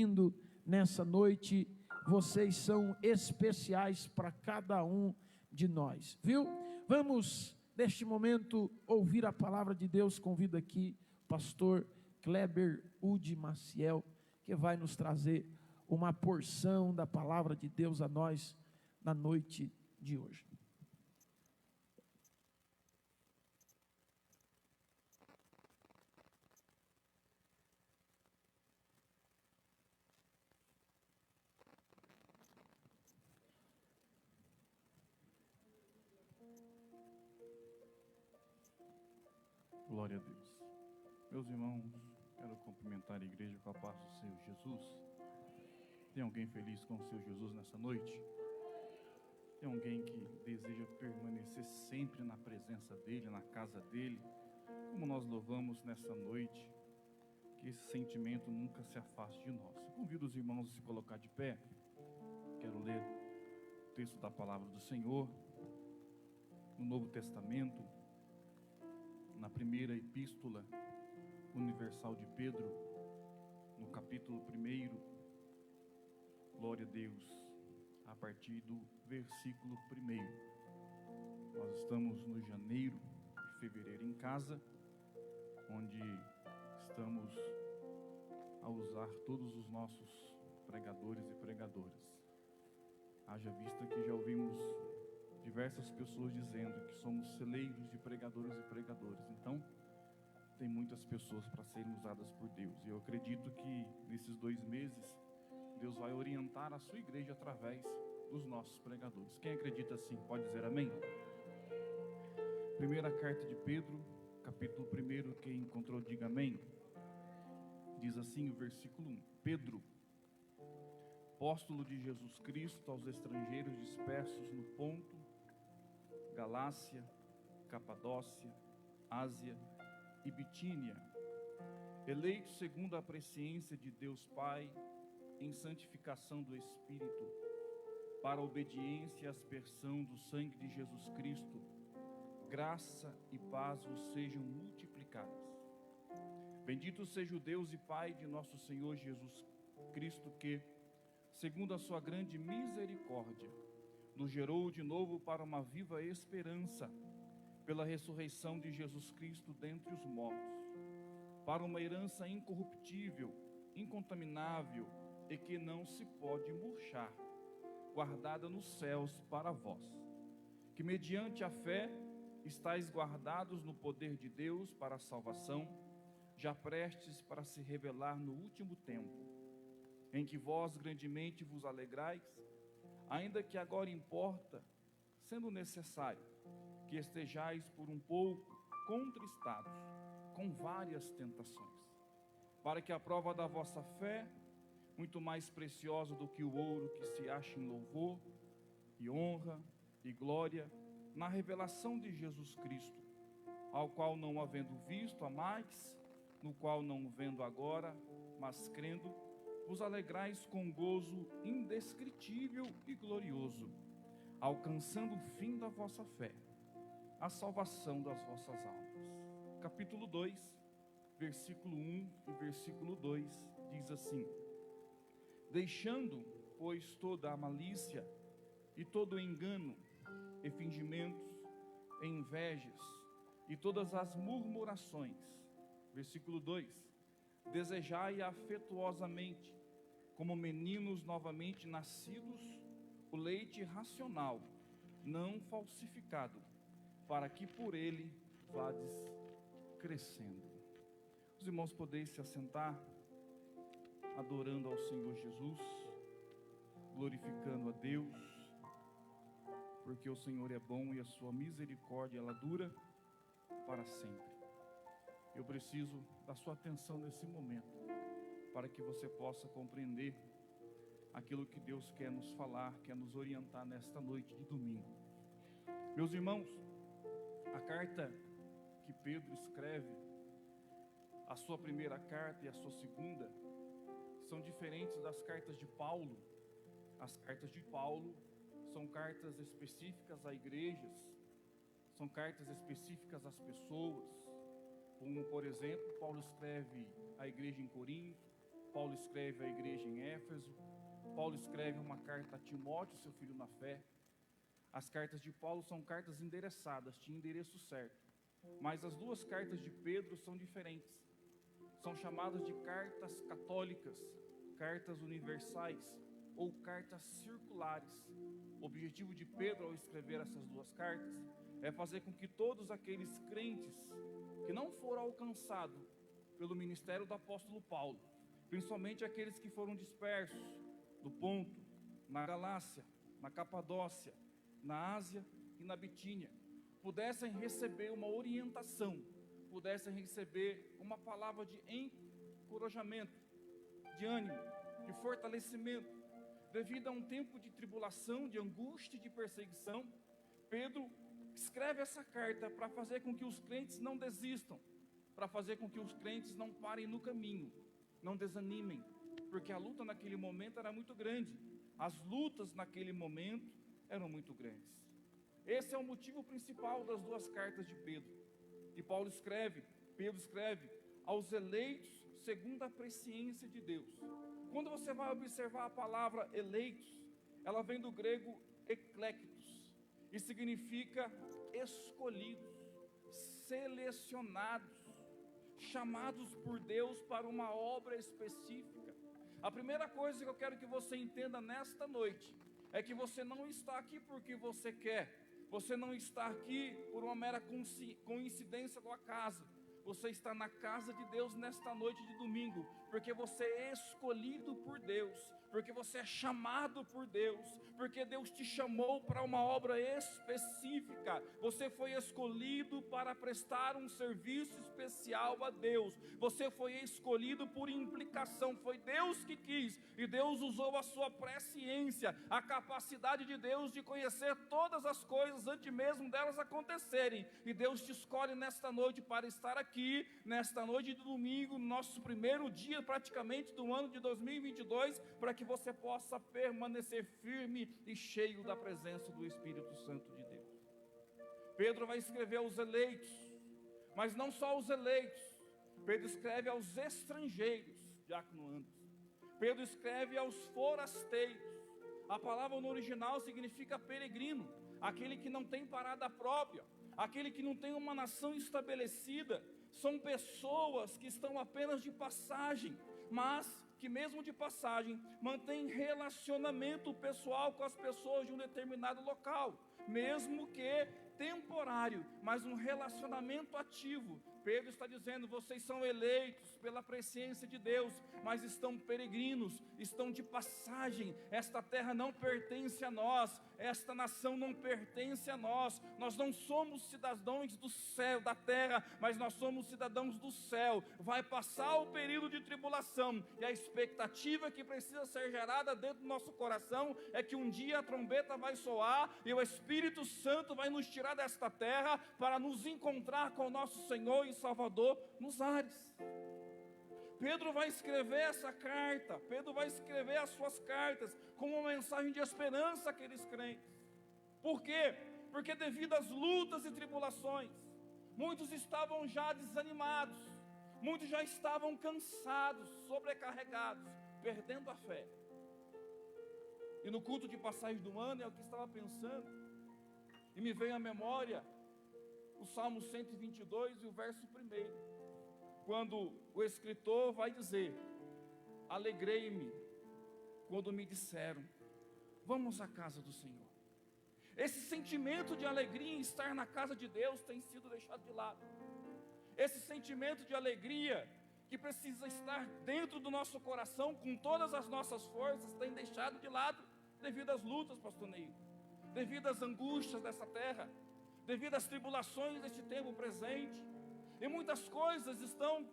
vindo nessa noite, vocês são especiais para cada um de nós, viu? Vamos, neste momento, ouvir a palavra de Deus. Convido aqui o pastor Kleber Udi Maciel, que vai nos trazer uma porção da palavra de Deus a nós na noite de hoje. Glória a Deus. Meus irmãos, quero cumprimentar a igreja com a paz do Senhor Jesus. Tem alguém feliz com o Senhor Jesus nessa noite? Tem alguém que deseja permanecer sempre na presença dEle, na casa dEle? Como nós louvamos nessa noite, que esse sentimento nunca se afaste de nós. Eu convido os irmãos a se colocar de pé. Quero ler o texto da palavra do Senhor no Novo Testamento, na primeira epístola universal de Pedro, no capítulo 1, glória a Deus, a partir do versículo 1. Nós estamos no janeiro e fevereiro em casa, onde estamos a usar todos os nossos pregadores e pregadoras. Haja vista que já ouvimos diversas pessoas dizendo que somos celeiros de pregadores e pregadoras. Então, tem muitas pessoas para serem usadas por Deus. E eu acredito que nesses 2 meses, Deus vai orientar a sua igreja através dos nossos pregadores. Quem acredita assim, pode dizer amém? Primeira carta de Pedro, capítulo 1, quem encontrou, diga amém. Diz assim o versículo 1. Pedro, apóstolo de Jesus Cristo aos estrangeiros dispersos no Ponto, Galácia, Capadócia, Ásia e Bitínia, eleitos segundo a presciência de Deus Pai, em santificação do Espírito, para a obediência e aspersão do sangue de Jesus Cristo, graça e paz vos sejam multiplicadas. Bendito seja o Deus e Pai de nosso Senhor Jesus Cristo, que, segundo a sua grande misericórdia, nos gerou de novo para uma viva esperança, pela ressurreição de Jesus Cristo dentre os mortos, para uma herança incorruptível, incontaminável e que não se pode murchar, guardada nos céus para vós, que mediante a fé estáis guardados no poder de Deus para a salvação, já prestes para se revelar no último tempo, em que vós grandemente vos alegrais, ainda que agora importa, sendo necessário, que estejais por um pouco contristados, com várias tentações, para que a prova da vossa fé, muito mais preciosa do que o ouro que se acha em louvor, e honra, e glória, na revelação de Jesus Cristo, ao qual não havendo visto amais, no qual não vendo agora, mas crendo, vos alegrais com gozo indescritível e glorioso, alcançando o fim da vossa fé, a salvação das vossas almas. Capítulo 2, versículo 1 e versículo 2, diz assim: deixando, pois, toda a malícia e todo o engano, e fingimentos, e invejas, e todas as murmurações. Versículo 2: desejai afetuosamente, como meninos novamente nascidos, o leite racional, não falsificado, para que por ele vades crescendo. Os irmãos podeis se assentar, adorando ao Senhor Jesus, glorificando a Deus, porque o Senhor é bom e a sua misericórdia ela dura para sempre. Eu preciso da sua atenção nesse momento, para que você possa compreender aquilo que Deus quer nos falar, quer nos orientar nesta noite de domingo. Meus irmãos, a carta que Pedro escreve, a sua primeira carta e a sua segunda, são diferentes das cartas de Paulo. As cartas de Paulo são cartas específicas a igrejas, são cartas específicas às pessoas, como por exemplo, Paulo escreve à igreja em Corinto, Paulo escreve à igreja em Éfeso, Paulo escreve uma carta a Timóteo, seu filho na fé. As cartas de Paulo são cartas endereçadas, tinha endereço certo. Mas as duas cartas de Pedro são diferentes. São chamadas de cartas católicas, cartas universais ou cartas circulares. O objetivo de Pedro ao escrever essas duas cartas é fazer com que todos aqueles crentes que não foram alcançados pelo ministério do apóstolo Paulo, principalmente aqueles que foram dispersos no Ponto, na Galácia, na Capadócia, na Ásia e na Bitínia, pudessem receber uma orientação, pudessem receber uma palavra de encorajamento, de ânimo, de fortalecimento. Devido a um tempo de tribulação, de angústia e de perseguição, Pedro escreve essa carta para fazer com que os crentes não desistam, para fazer com que os crentes não parem no caminho, não desanimem, porque a luta naquele momento era muito grande, as lutas naquele momento eram muito grandes. Esse é o motivo principal das duas cartas de Pedro. E Pedro escreve aos eleitos segundo a presciência de Deus. Quando você vai observar a palavra eleitos, ela vem do grego eclectos e significa escolhidos, selecionados, chamados por Deus para uma obra específica. A primeira coisa que eu quero que você entenda nesta noite é que você não está aqui porque você quer, você não está aqui por uma mera coincidência do acaso. Você está na casa de Deus nesta noite de domingo, porque você é escolhido por Deus, porque você é chamado por Deus, porque Deus te chamou para uma obra específica. Você foi escolhido para prestar um serviço especial a Deus. Você foi escolhido por implicação, foi Deus que quis, e Deus usou a sua presciência, a capacidade de Deus de conhecer todas as coisas antes mesmo delas acontecerem. E Deus te escolhe nesta noite para estar aqui, nesta noite de domingo, nosso primeiro dia praticamente do ano de 2022, para que você possa permanecer firme e cheio da presença do Espírito Santo de Deus. Pedro vai escrever aos eleitos, mas não só aos eleitos. Pedro escreve aos estrangeiros, Diácono Anderson. Pedro escreve aos forasteiros. A palavra no original significa peregrino, aquele que não tem parada própria, aquele que não tem uma nação estabelecida. São pessoas que estão apenas de passagem, mas que mesmo de passagem mantém relacionamento pessoal com as pessoas de um determinado local, mesmo que temporário, mas um relacionamento ativo. Pedro está dizendo: vocês são eleitos pela presciência de Deus, mas estão peregrinos, estão de passagem. Esta terra não pertence a nós, esta nação não pertence a nós. Nós não somos cidadãos do céu, da terra, mas nós somos cidadãos do céu. Vai passar o período de tribulação, e a expectativa que precisa ser gerada dentro do nosso coração é que um dia a trombeta vai soar e o Espírito Santo vai nos tirar desta terra para nos encontrar com o nosso Senhor e Salvador nos ares. Pedro vai escrever essa carta, Pedro vai escrever as suas cartas como uma mensagem de esperança àqueles crentes. Por quê? Porque devido às lutas e tribulações, muitos estavam já desanimados, muitos já estavam cansados, sobrecarregados, perdendo a fé. E no culto de passagem do ano, é o que estava pensando, e me veio à memória o Salmo 122 e o verso 1, quando o escritor vai dizer: alegrei-me quando me disseram, vamos à casa do Senhor. Esse sentimento de alegria em estar na casa de Deus tem sido deixado de lado. Esse sentimento de alegria que precisa estar dentro do nosso coração com todas as nossas forças tem deixado de lado devido às lutas, pastor Neil, devido às angústias dessa terra, devido às tribulações deste tempo presente. E muitas coisas estão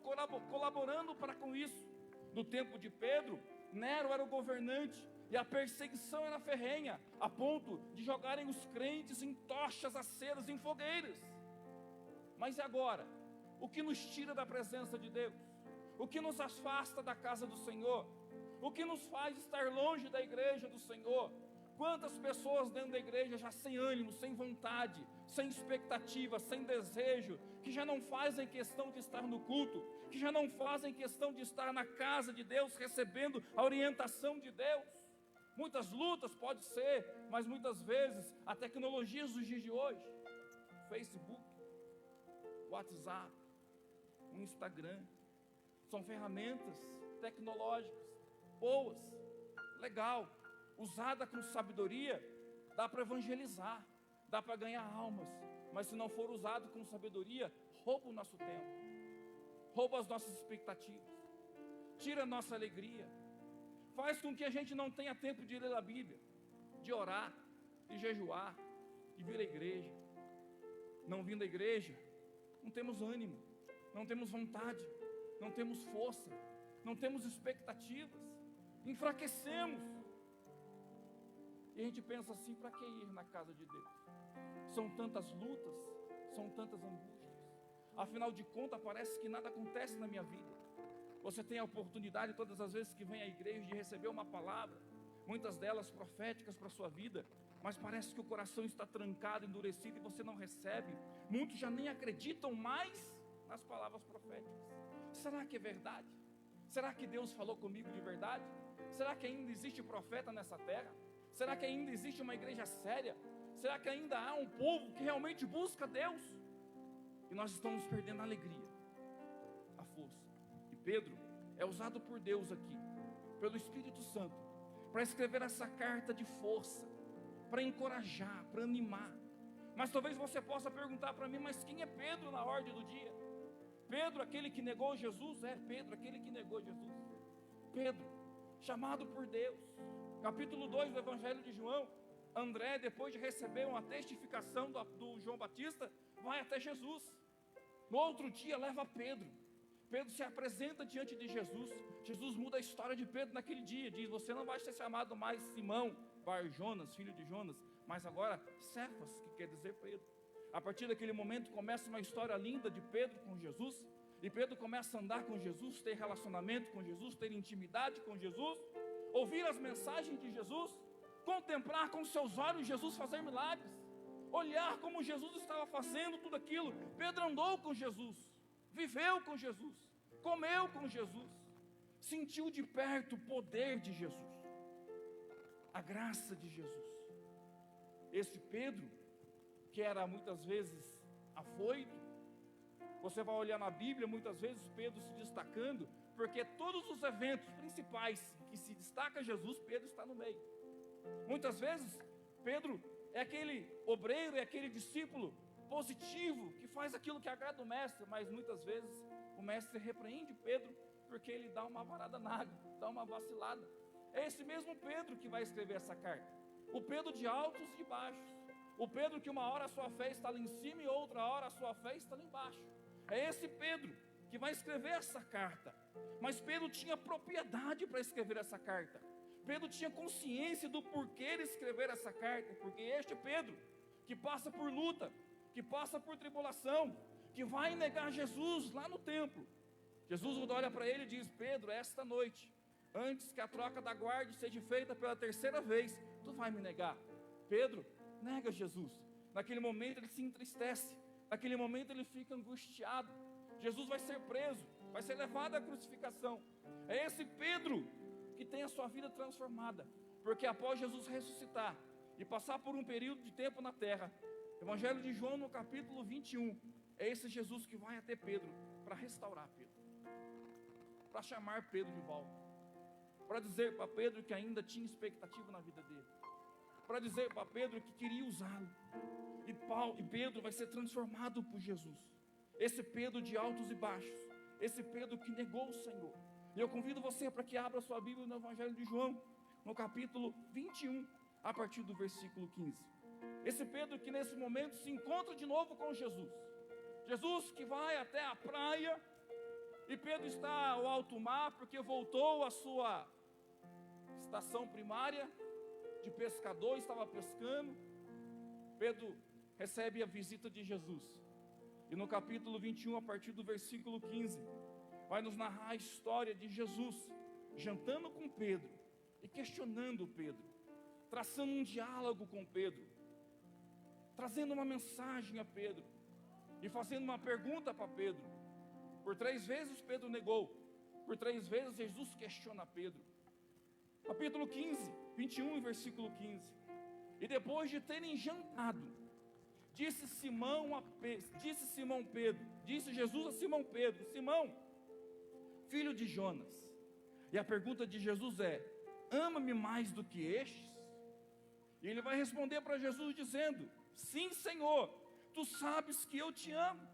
colaborando para com isso. No tempo de Pedro, Nero era o governante e a perseguição era ferrenha, a ponto de jogarem os crentes em tochas aceras, em fogueiras. Mas e agora? O que nos tira da presença de Deus? O que nos afasta da casa do Senhor? O que nos faz estar longe da igreja do Senhor? Quantas pessoas dentro da igreja já sem ânimo, sem vontade, sem expectativa, sem desejo, que já não fazem questão de estar no culto, que já não fazem questão de estar na casa de Deus, recebendo a orientação de Deus. Muitas lutas pode ser, mas muitas vezes a tecnologia dos dias de hoje, Facebook, WhatsApp, o Instagram, são ferramentas tecnológicas boas, legal, usada com sabedoria, dá para evangelizar, dá para ganhar almas, mas se não for usado com sabedoria, rouba o nosso tempo, rouba as nossas expectativas, tira a nossa alegria, faz com que a gente não tenha tempo de ler a Bíblia, de orar, de jejuar, de vir à igreja. Não vindo à igreja, não temos ânimo, não temos vontade, não temos força, não temos expectativas, enfraquecemos. E a gente pensa assim, para que ir na casa de Deus? São tantas lutas, são tantas angústias. Afinal de contas, parece que nada acontece na minha vida. Você tem a oportunidade todas as vezes que vem à igreja de receber uma palavra, muitas delas proféticas para a sua vida, mas parece que o coração está trancado, endurecido e você não recebe. Muitos já nem acreditam mais nas palavras proféticas. Será que é verdade? Será que Deus falou comigo de verdade? Será que ainda existe profeta nessa terra? Será que ainda existe uma igreja séria? Será que ainda há um povo que realmente busca Deus? E nós estamos perdendo a alegria, a força. E Pedro é usado por Deus aqui, pelo Espírito Santo, para escrever essa carta de força, para encorajar, para animar. Mas talvez você possa perguntar para mim, mas quem é Pedro na ordem do dia? Pedro, aquele que negou Jesus? É, Pedro, aquele que negou Jesus. Pedro, chamado por Deus. Capítulo 2 do Evangelho de João, André, depois de receber uma testificação do João Batista, vai até Jesus. No outro dia leva Pedro. Pedro se apresenta diante de Jesus. Jesus muda a história de Pedro naquele dia. Diz, você não vai ser chamado mais Simão, Bar-Jonas, filho de Jonas, mas agora Cefas, que quer dizer Pedro. A partir daquele momento começa uma história linda de Pedro com Jesus. E Pedro começa a andar com Jesus, ter relacionamento com Jesus, ter intimidade com Jesus, ouvir as mensagens de Jesus, contemplar com seus olhos Jesus fazer milagres, olhar como Jesus estava fazendo tudo aquilo. Pedro andou com Jesus, viveu com Jesus, comeu com Jesus, sentiu de perto o poder de Jesus, a graça de Jesus. Esse Pedro, que era muitas vezes afoito, você vai olhar na Bíblia, muitas vezes Pedro se destacando, porque todos os eventos principais que se destaca Jesus, Pedro está no meio. Muitas vezes Pedro é aquele obreiro, é aquele discípulo positivo, que faz aquilo que agrada o mestre, mas muitas vezes o mestre repreende Pedro, porque ele dá uma varada na água, dá uma vacilada. É esse mesmo Pedro que vai escrever essa carta, o Pedro de altos e de baixos, o Pedro que uma hora a sua fé está lá em cima e outra hora a sua fé está lá embaixo. É esse Pedro que vai escrever essa carta. Mas Pedro tinha propriedade para escrever essa carta. Pedro tinha consciência do porquê de escrever essa carta, porque este Pedro, que passa por luta, que passa por tribulação, que vai negar Jesus lá no templo. Jesus olha para ele e diz, Pedro, esta noite, antes que a troca da guarda seja feita pela terceira vez, tu vai me negar. Pedro nega Jesus. Naquele momento ele se entristece, naquele momento ele fica angustiado. Jesus vai ser preso, vai ser levado à crucificação. É esse Pedro que tem a sua vida transformada, porque após Jesus ressuscitar e passar por um período de tempo na terra, Evangelho de João no capítulo 21, é esse Jesus que vai até Pedro para restaurar Pedro, para chamar Pedro de volta, para dizer para Pedro que ainda tinha expectativa na vida dele, para dizer para Pedro que queria usá-lo. E Pedro vai ser transformado por Jesus. Esse Pedro de altos e baixos, esse Pedro que negou o Senhor. E eu convido você para que abra sua Bíblia no Evangelho de João, no capítulo 21, a partir do versículo 15. Esse Pedro que nesse momento se encontra de novo com Jesus. Jesus que vai até a praia, e Pedro está ao alto mar, porque voltou à sua estação primária de pescador, estava pescando. Pedro recebe a visita de Jesus. E no capítulo 21, a partir do versículo 15, vai nos narrar a história de Jesus jantando com Pedro e questionando Pedro. traçando um diálogo com Pedro, trazendo uma mensagem a Pedro, e fazendo uma pergunta para Pedro. Por 3 vezes Pedro negou, por 3 vezes Jesus questiona Pedro. Capítulo 15, 21, versículo 15. E depois de terem jantado, disse Simão Pedro, disse Jesus a Simão Pedro: Simão, filho de Jonas. E a pergunta de Jesus é: ama-me mais do que estes? E ele vai responder para Jesus dizendo: sim, Senhor, tu sabes que eu te amo.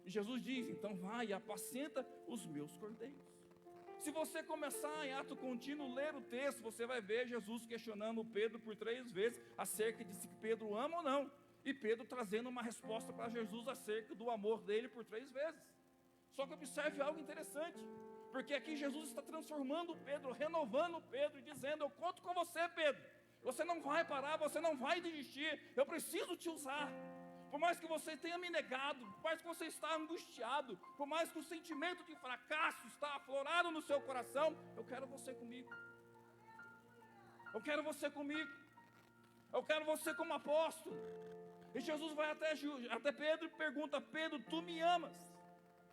E Jesus diz: então vai e apacenta os meus cordeiros. Se você começar em ato contínuo ler o texto, você vai ver Jesus questionando Pedro por 3 vezes acerca de se Pedro ama ou não, e Pedro trazendo uma resposta para Jesus acerca do amor dele por 3 vezes. Só que observe algo interessante, porque aqui Jesus está transformando Pedro, renovando Pedro, e dizendo: eu conto com você, Pedro, você não vai parar, você não vai desistir, eu preciso te usar. Por mais que você tenha me negado, por mais que você está angustiado, por mais que o sentimento de fracasso está aflorado no seu coração, eu quero você comigo. Eu quero você comigo. Eu quero você como apóstolo. E Jesus vai até Pedro e pergunta: Pedro, tu me amas?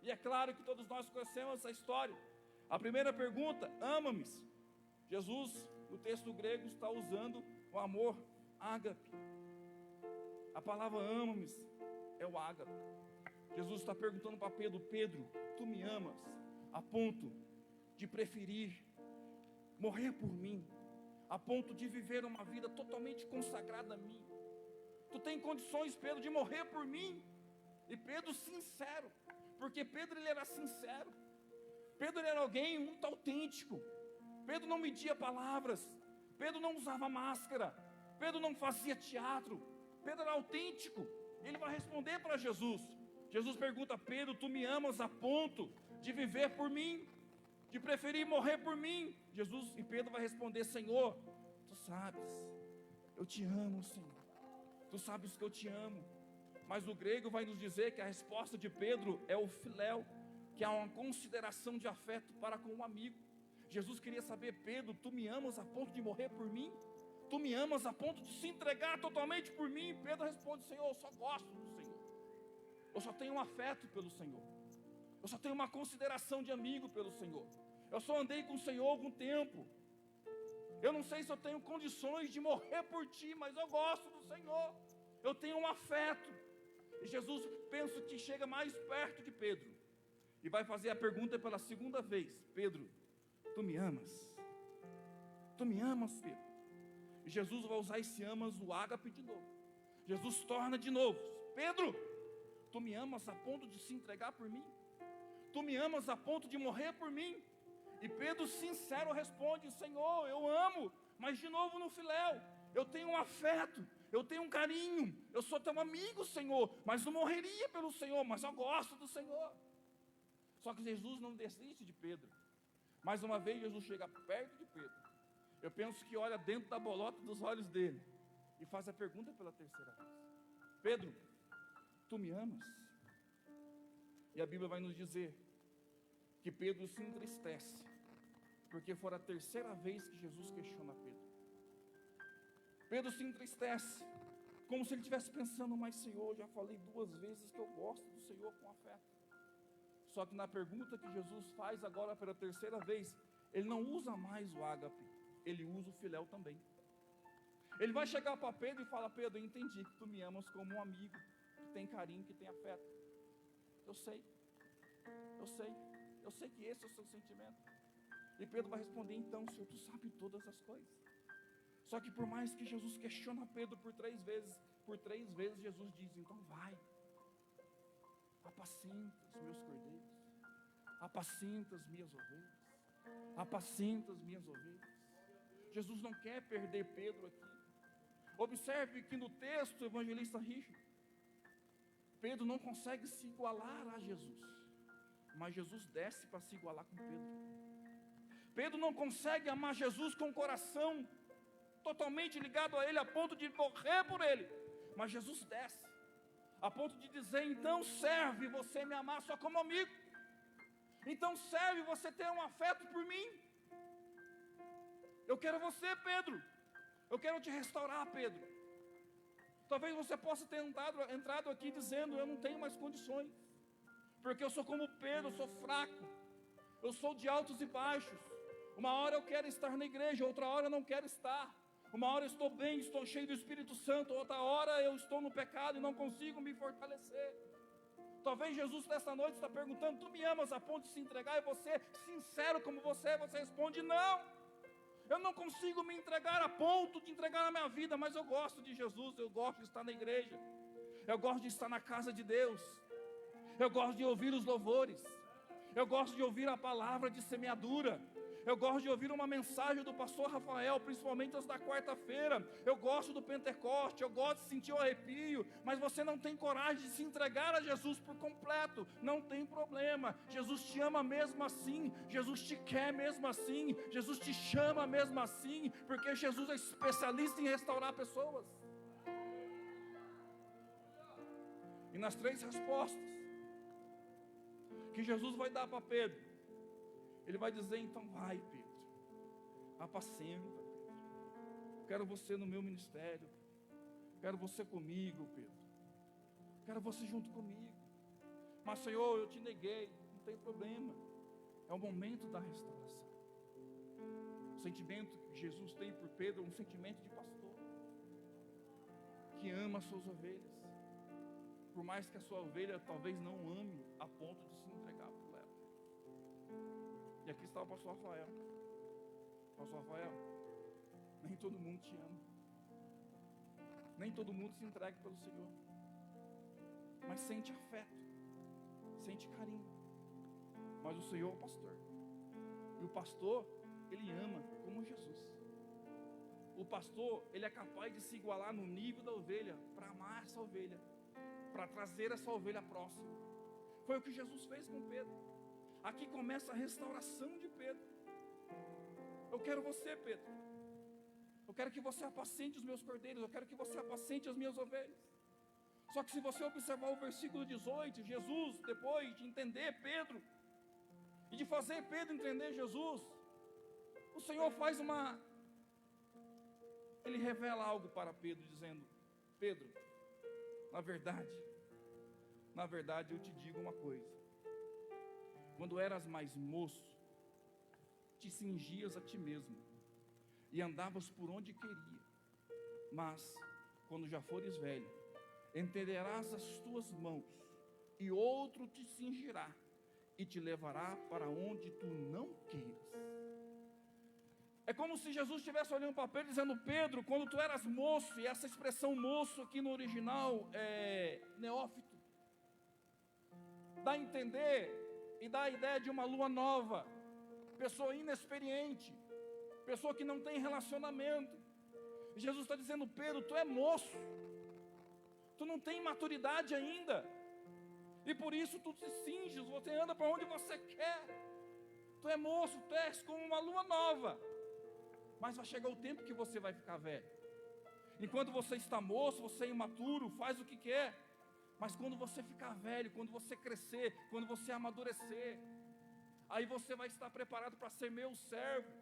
E é claro que todos nós conhecemos essa história. A primeira pergunta: ama-me? Jesus, no texto grego, está usando o amor ágape. A palavra ama-me é o ágape. Jesus está perguntando para Pedro: Pedro, tu me amas a ponto de preferir morrer por mim, a ponto de viver uma vida totalmente consagrada a mim? Tu tem condições, Pedro, de morrer por mim? E Pedro sincero, porque Pedro ele era sincero. Pedro ele era alguém muito autêntico. Pedro não media palavras. Pedro não usava máscara. Pedro não fazia teatro. Pedro era autêntico. Ele vai responder para Jesus. Jesus pergunta: Pedro, tu me amas a ponto de viver por mim, de preferir morrer por mim? Jesus e Pedro vai responder: Senhor, tu sabes, eu te amo, Senhor. Tu sabes que eu te amo. Mas o grego vai nos dizer que a resposta de Pedro é o filéu, que é uma consideração de afeto para com um amigo. Jesus queria saber: Pedro, tu me amas a ponto de morrer por mim? Tu me amas a ponto de se entregar totalmente por mim? Pedro responde: Senhor, eu só gosto do Senhor. Eu só tenho um afeto pelo Senhor. Eu só tenho uma consideração de amigo pelo Senhor. Eu só andei com o Senhor há algum tempo. Eu não sei se eu tenho condições de morrer por ti, mas eu gosto do Senhor. Eu tenho um afeto. E Jesus, penso que chega mais perto de Pedro e vai fazer a pergunta pela segunda vez: Pedro, tu me amas? Tu me amas, Pedro? E Jesus vai usar esse amas, o ágape, de novo. Jesus torna de novo: Pedro, tu me amas a ponto de se entregar por mim? Tu me amas a ponto de morrer por mim? E Pedro sincero responde: Senhor, eu amo, mas de novo no filéu. Eu tenho um afeto, eu tenho um carinho, eu sou teu amigo, Senhor, mas não morreria pelo Senhor, mas eu gosto do Senhor. Só que Jesus não desiste de Pedro. Mais uma vez Jesus chega perto de Pedro. Eu penso que olha dentro da bolota dos olhos dele e faz a pergunta pela terceira vez: Pedro, tu me amas? E a Bíblia vai nos dizer que Pedro se entristece, porque foi a terceira vez que Jesus questiona Pedro. Pedro se entristece, como se ele estivesse pensando: mas Senhor, já falei 2 vezes que eu gosto do Senhor com afeto. Só que na pergunta que Jesus faz agora pela terceira vez, ele não usa mais o ágape, ele usa o filéu também. Ele vai chegar para Pedro e fala: Pedro, eu entendi que tu me amas como um amigo, que tem carinho, que tem afeto. Eu sei que esse é o seu sentimento. E Pedro vai responder: então, Senhor, tu sabe todas as coisas. Só que por mais que Jesus questiona Pedro por 3 vezes, Jesus diz: então vai, apacenta os meus cordeiros, apacenta as minhas ovelhas, apacenta as minhas ovelhas. Jesus não quer perder Pedro aqui. Observe que no texto do evangelista Richard, Pedro não consegue se igualar a Jesus, mas Jesus desce para se igualar com Pedro. Pedro não consegue amar Jesus com o coração totalmente ligado a Ele, a ponto de morrer por Ele, mas Jesus desce a ponto de dizer: então serve você me amar só como amigo, então serve você ter um afeto por mim. Eu quero você, Pedro. Eu quero te restaurar, Pedro. Talvez você possa ter entrado aqui dizendo: eu não tenho mais condições, porque eu sou como Pedro, eu sou fraco, eu sou de altos e baixos. Uma hora eu quero estar na igreja, outra hora eu não quero estar. Uma hora eu estou bem, estou cheio do Espírito Santo, outra hora eu estou no pecado e não consigo me fortalecer. Talvez Jesus nessa noite está perguntando: tu me amas a ponto de se entregar? E você, sincero como você responde: não, eu não consigo me entregar a ponto de entregar a minha vida, mas eu gosto de Jesus, eu gosto de estar na igreja, eu gosto de estar na casa de Deus, eu gosto de ouvir os louvores, eu gosto de ouvir a palavra de semeadura, eu gosto de ouvir uma mensagem do pastor Rafael, principalmente as da quarta-feira. Eu gosto do Pentecoste, eu gosto de sentir o arrepio. Mas você não tem coragem de se entregar a Jesus por completo. Não tem problema, Jesus te ama mesmo assim, Jesus te quer mesmo assim, Jesus te chama mesmo assim, porque Jesus é especialista em restaurar pessoas. E nas 3 respostas que Jesus vai dar para Pedro, Ele vai dizer: então vai, Pedro, apacenta, Pedro. Quero você no meu ministério, quero você comigo, Pedro, quero você junto comigo. Mas Senhor, eu te neguei. Não tem problema, é o momento da restauração. O sentimento que Jesus tem por Pedro é um sentimento de pastor, que ama as suas ovelhas, por mais que a sua ovelha talvez não ame a ponto de se entregar por ela. E aqui está o pastor Rafael. Pastor Rafael, nem todo mundo te ama, nem todo mundo se entrega pelo Senhor, mas sente afeto, sente carinho. Mas o Senhor é o pastor, e o pastor, ele ama como Jesus. O pastor, ele é capaz de se igualar no nível da ovelha, para amar essa ovelha, para trazer essa ovelha próxima. Foi o que Jesus fez com Pedro. Aqui começa a restauração de Pedro. Eu quero você, Pedro. Eu quero que você apacente os meus cordeiros, eu quero que você apacente as minhas ovelhas. Só que se você observar o versículo 18, Jesus, depois de entender Pedro, e de fazer Pedro entender Jesus, o Senhor Ele revela algo para Pedro, dizendo: Pedro, na verdade eu te digo uma coisa. Quando eras mais moço, te cingias a ti mesmo e andavas por onde queria. Mas quando já fores velho, estenderás as tuas mãos, e outro te cingirá e te levará para onde tu não queiras. É como se Jesus estivesse olhando para Pedro, dizendo: Pedro, quando tu eras moço, e essa expressão moço aqui no original é neófito, dá a entender e dá a ideia de uma lua nova, pessoa inexperiente, pessoa que não tem relacionamento. E Jesus está dizendo: Pedro, tu é moço, tu não tem maturidade ainda, e por isso tu te cinges, você anda para onde você quer. Tu é moço, tu és como uma lua nova, mas vai chegar o tempo que você vai ficar velho. Enquanto você está moço, você é imaturo, faz o que quer. Mas quando você ficar velho, quando você crescer, quando você amadurecer, aí você vai estar preparado para ser meu servo,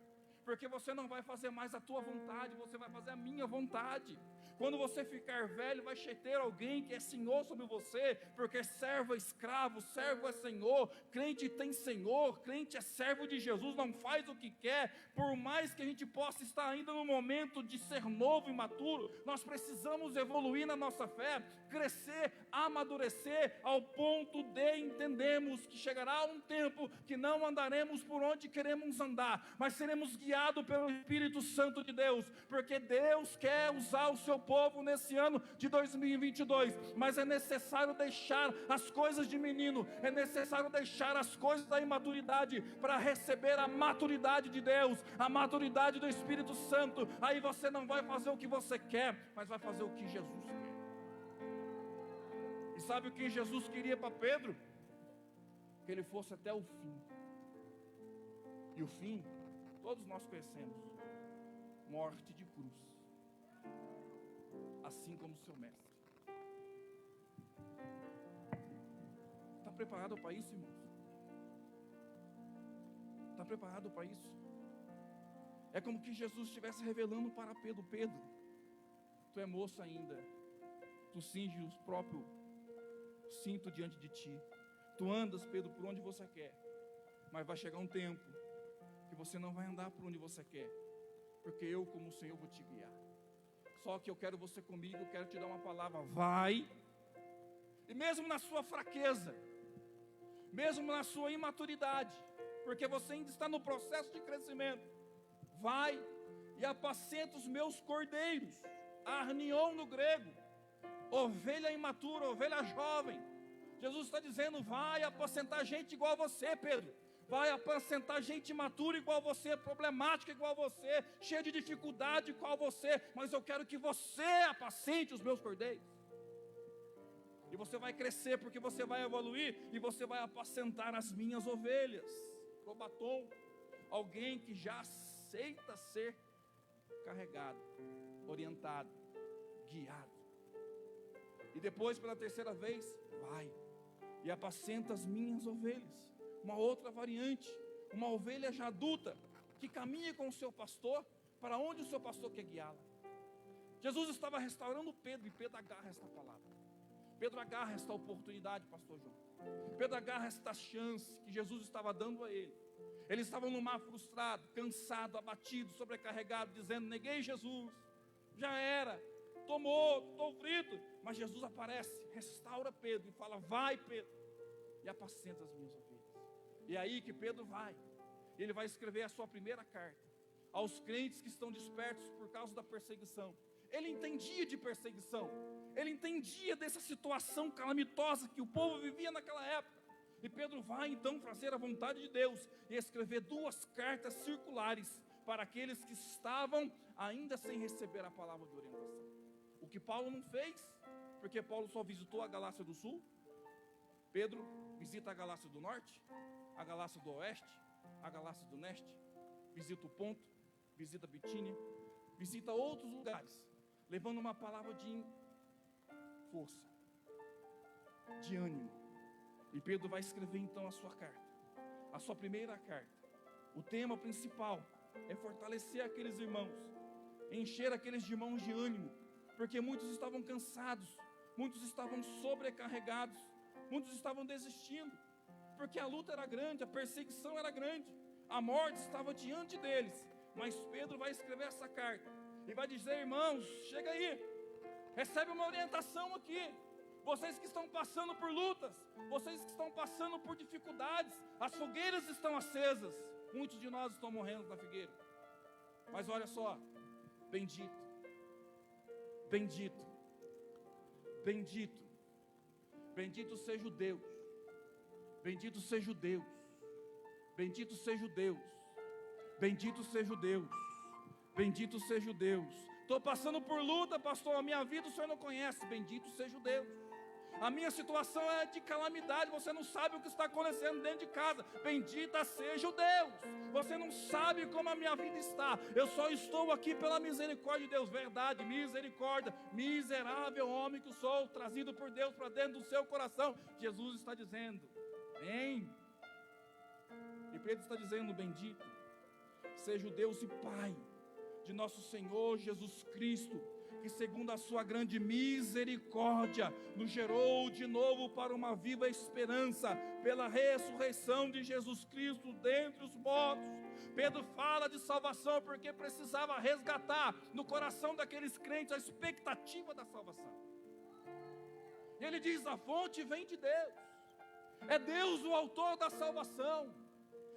porque você não vai fazer mais a tua vontade, você vai fazer a minha vontade. Quando você ficar velho, vai ter alguém que é senhor sobre você, porque servo é escravo, servo é senhor, crente tem senhor, crente é servo de Jesus, não faz o que quer. Por mais que a gente possa estar ainda no momento de ser novo e maturo, nós precisamos evoluir na nossa fé, crescer, amadurecer, ao ponto de entendermos que chegará um tempo que não andaremos por onde queremos andar, mas seremos guiados pelo Espírito Santo de Deus, porque Deus quer usar o seu povo nesse ano de 2022, mas é necessário deixar as coisas de menino, é necessário deixar as coisas da imaturidade para receber a maturidade de Deus, a maturidade do Espírito Santo. Aí você não vai fazer o que você quer, mas vai fazer o que Jesus quer. E sabe o que Jesus queria para Pedro? Que ele fosse até o fim. E o fim, todos nós conhecemos: morte de cruz, assim como seu mestre. Está preparado para isso, irmãos? Está preparado para isso? É como que Jesus estivesse revelando para Pedro: Pedro, tu é moço ainda, tu cinge o próprio cinto diante de ti, tu andas, Pedro, por onde você quer, mas vai chegar um tempo que você não vai andar por onde você quer, porque eu, como o Senhor, vou te guiar. Só que eu quero você comigo, eu quero te dar uma palavra: vai. E mesmo na sua fraqueza, mesmo na sua imaturidade, porque você ainda está no processo de crescimento, vai e apacenta os meus cordeiros. Arnion no grego, ovelha imatura, ovelha jovem. Jesus está dizendo: vai apacentar gente igual a você, Pedro. Vai apacentar gente imatura igual a você, problemática igual a você, cheia de dificuldade igual a você, mas eu quero que você apacente os meus cordeiros. E você vai crescer, porque você vai evoluir, e você vai apacentar as minhas ovelhas. Probatom, alguém que já aceita ser carregado, orientado, guiado. E depois, pela terceira vez, vai e apacenta as minhas ovelhas. Uma outra variante, uma ovelha já adulta, que caminha com o seu pastor, para onde o seu pastor quer guiá-la. Jesus estava restaurando Pedro, e Pedro agarra esta palavra. Pedro agarra esta oportunidade, pastor João. Pedro agarra esta chance que Jesus estava dando a ele. Ele estava no mar frustrado, cansado, abatido, sobrecarregado, dizendo: neguei Jesus, já era, estou frito. Mas Jesus aparece, restaura Pedro e fala: vai, Pedro, e apacenta as minhas ovelhas. E é aí que Pedro vai. Ele vai escrever a sua primeira carta aos crentes que estão dispersos por causa da perseguição. Ele entendia de perseguição, ele entendia dessa situação calamitosa que o povo vivia naquela época. E Pedro vai então fazer a vontade de Deus e escrever 2 cartas circulares para aqueles que estavam ainda sem receber a palavra de orientação. O que Paulo não fez, porque Paulo só visitou a Galácia do Sul. Pedro visita a Galácia do Norte, a Galácia do Oeste, a Galácia do Leste, visita o Ponto, visita a Bitínia, visita outros lugares, levando uma palavra de força, de ânimo. E Pedro vai escrever então a sua carta, a sua primeira carta. O tema principal é fortalecer aqueles irmãos, encher aqueles irmãos de ânimo, porque muitos estavam cansados, muitos estavam sobrecarregados, muitos estavam desistindo, porque a luta era grande, a perseguição era grande, a morte estava diante deles. Mas Pedro vai escrever essa carta e vai dizer: irmãos, chega aí, recebe uma orientação aqui. Vocês que estão passando por lutas, vocês que estão passando por dificuldades, as fogueiras estão acesas, muitos de nós estão morrendo na figueira. Mas olha só, bendito, bendito, bendito, bendito seja o Deus, bendito seja o Deus, bendito seja o Deus, bendito seja o Deus, bendito seja o Deus. Estou passando por luta, pastor, a minha vida o senhor não conhece, bendito seja o Deus. A minha situação é de calamidade, você não sabe o que está acontecendo dentro de casa, bendita seja o Deus. Você não sabe como a minha vida está, eu só estou aqui pela misericórdia de Deus. Verdade, misericórdia, miserável homem que sou, trazido por Deus para dentro do seu coração. Jesus está dizendo: vem. E Pedro está dizendo: bendito seja o Deus e Pai de nosso Senhor Jesus Cristo, que segundo a sua grande misericórdia nos gerou de novo para uma viva esperança pela ressurreição de Jesus Cristo dentre os mortos. Pedro fala de salvação porque precisava resgatar no coração daqueles crentes a expectativa da salvação. E ele diz: a fonte vem de Deus, é Deus o autor da salvação,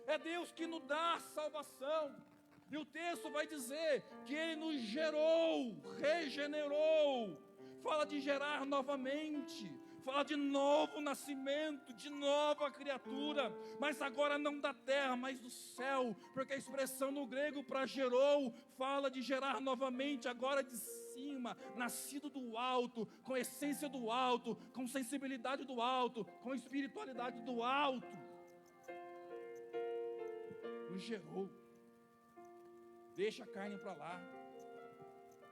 é Deus que nos dá a salvação. E o texto vai dizer que Ele nos gerou, regenerou. Fala de gerar novamente, fala de novo nascimento, de nova criatura. Mas agora não da terra, mas do céu. Porque a expressão no grego para gerou, fala de gerar novamente, agora de cima, nascido do alto, com essência do alto, com sensibilidade do alto, com espiritualidade do alto. Nos gerou. Deixa a carne para lá,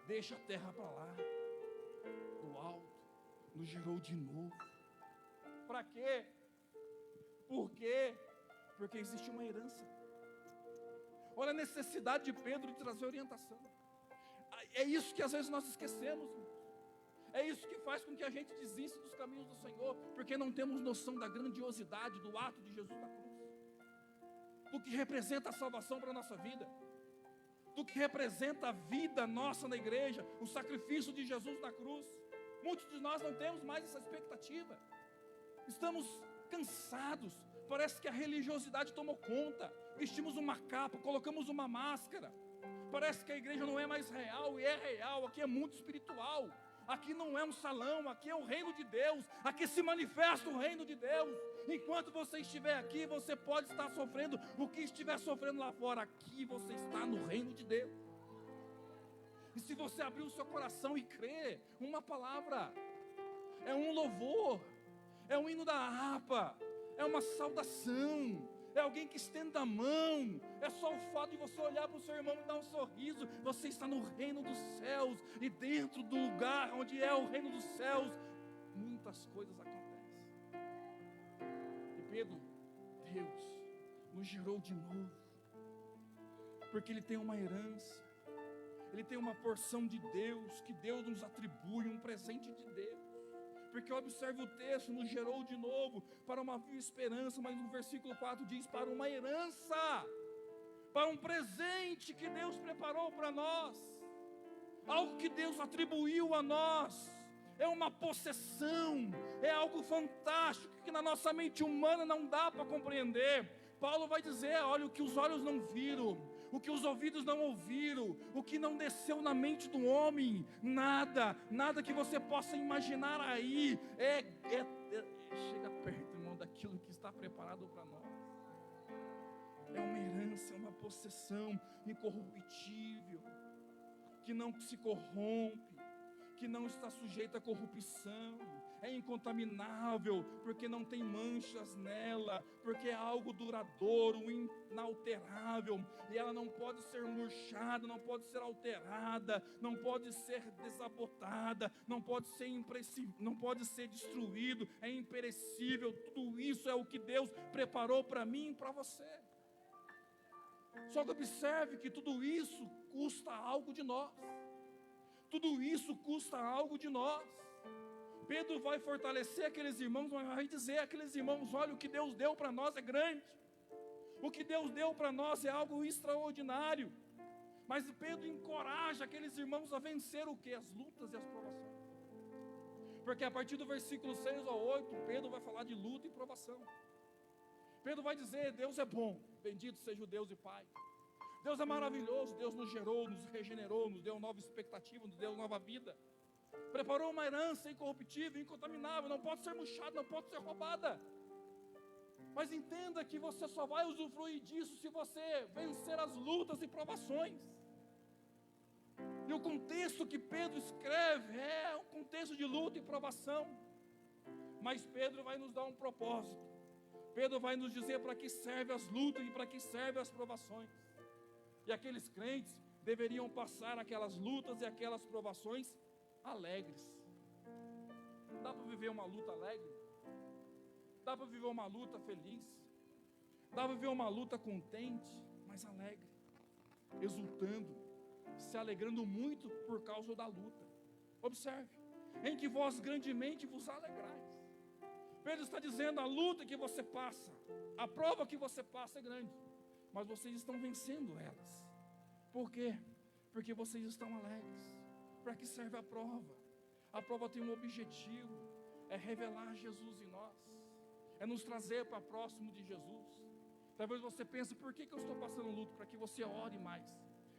deixa a terra para lá, do alto, nos gerou de novo. Para quê? Por quê? Porque existe uma herança. Olha a necessidade de Pedro de trazer orientação. É isso que às vezes nós esquecemos, irmãos. É isso que faz com que a gente desista dos caminhos do Senhor, porque não temos noção da grandiosidade do ato de Jesus na cruz, do que representa a salvação para a nossa vida, do que representa a vida nossa na igreja, o sacrifício de Jesus na cruz. Muitos de nós não temos mais essa expectativa, estamos cansados, parece que a religiosidade tomou conta, vestimos uma capa, colocamos uma máscara, parece que a igreja não é mais real, e é real, aqui é muito espiritual, aqui não é um salão, aqui é o reino de Deus, aqui se manifesta o reino de Deus. Enquanto você estiver aqui, você pode estar sofrendo o que estiver sofrendo lá fora, aqui você está no reino de Deus. E se você abrir o seu coração e crer, uma palavra, é um louvor, é um hino da harpa, é uma saudação, é alguém que estenda a mão, é só o fato de você olhar para o seu irmão e dar um sorriso, você está no reino dos céus, e dentro do lugar onde é o reino dos céus, muitas coisas acontecem. E Pedro, Deus nos gerou de novo, porque Ele tem uma herança, Ele tem uma porção de Deus, que Deus nos atribui, um presente de Deus. Porque observe o texto, nos gerou de novo para uma viva esperança, mas no versículo 4 diz, para uma herança, para um presente que Deus preparou para nós, algo que Deus atribuiu a nós, é uma possessão, é algo fantástico, que na nossa mente humana não dá para compreender. Paulo vai dizer, olha, o que os olhos não viram, o que os ouvidos não ouviram, o que não desceu na mente do homem, nada que você possa imaginar aí, chega perto, irmão, daquilo que está preparado para nós. É uma herança, é uma possessão incorruptível, que não se corrompe, que não está sujeita à corrupção, é incontaminável, porque não tem manchas nela, porque é algo duradouro, inalterável, e ela não pode ser murchada, não pode ser alterada, não pode ser desabotada, não pode ser destruído, é imperecível. Tudo isso é o que Deus preparou para mim e para você. Só que observe que tudo isso custa algo de nós. Tudo isso custa algo de nós. Pedro vai fortalecer aqueles irmãos, mas vai dizer àqueles irmãos, olha, o que Deus deu para nós é grande. O que Deus deu para nós é algo extraordinário. Mas Pedro encoraja aqueles irmãos a vencer o quê? As lutas e as provações. Porque a partir do versículo 6 ao 8, Pedro vai falar de luta e provação. Pedro vai dizer, Deus é bom, bendito seja o Deus e Pai. Deus é maravilhoso, Deus nos gerou, nos regenerou, nos deu nova expectativa, nos deu nova vida. Preparou uma herança incorruptível, incontaminável, não pode ser murchada, não pode ser roubada. Mas entenda que você só vai usufruir disso se você vencer as lutas e provações. E o contexto que Pedro escreve é um contexto de luta e provação. Mas Pedro vai nos dar um propósito. Pedro vai nos dizer para que servem as lutas e para que servem as provações. E aqueles crentes deveriam passar aquelas lutas e aquelas provações alegres. Dá para viver uma luta alegre? Dá para viver uma luta feliz? Dá para viver uma luta contente, mas alegre, exultando, se alegrando muito por causa da luta. Observe, em que vós grandemente vos alegrais. Pedro está dizendo, a luta que você passa, a prova que você passa é grande, mas vocês estão vencendo elas. Por quê? Porque vocês estão alegres. Para que serve a prova? A prova tem um objetivo, é revelar Jesus em nós, é nos trazer para próximo de Jesus. Talvez você pense, por que eu estou passando luto? Para que você ore mais,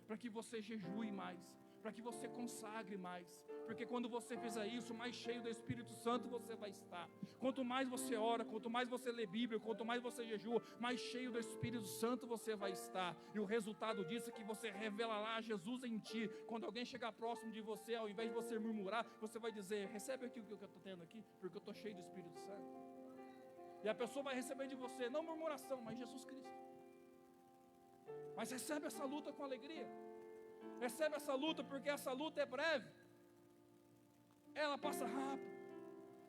para que você jejue mais, para que você consagre mais, porque quando você fizer isso, mais cheio do Espírito Santo você vai estar. Quanto mais você ora, quanto mais você lê Bíblia, quanto mais você jejua, mais cheio do Espírito Santo você vai estar. E o resultado disso é que você revelará Jesus em ti. Quando alguém chegar próximo de você, ao invés de você murmurar, você vai dizer, recebe aqui o que eu estou tendo aqui, porque eu estou cheio do Espírito Santo. E a pessoa vai receber de você, não murmuração, mas Jesus Cristo. Mas recebe essa luta com alegria. Recebe essa luta, porque essa luta é breve. Ela passa rápido.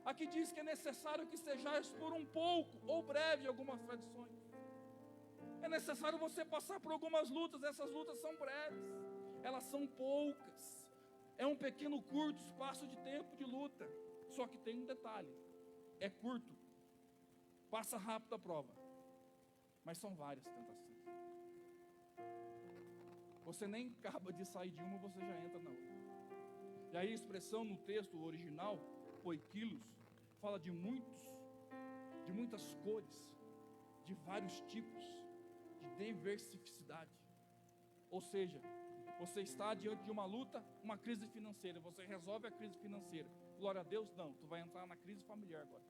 Aqui diz que é necessário que sejais por um pouco, ou breve, algumas tradições. É necessário você passar por algumas lutas. Essas lutas são breves, elas são poucas. É um pequeno, curto espaço de tempo de luta. Só que tem um detalhe: é curto, passa rápido a prova, mas são várias tentações. Você nem acaba de sair de uma, você já entra na outra. E aí a expressão no texto original, poiquilos, fala de muitas cores, de vários tipos, de diversificidade. Ou seja, você está diante de uma luta, uma crise financeira, você resolve a crise financeira. Glória a Deus, não, tu vai entrar na crise familiar agora.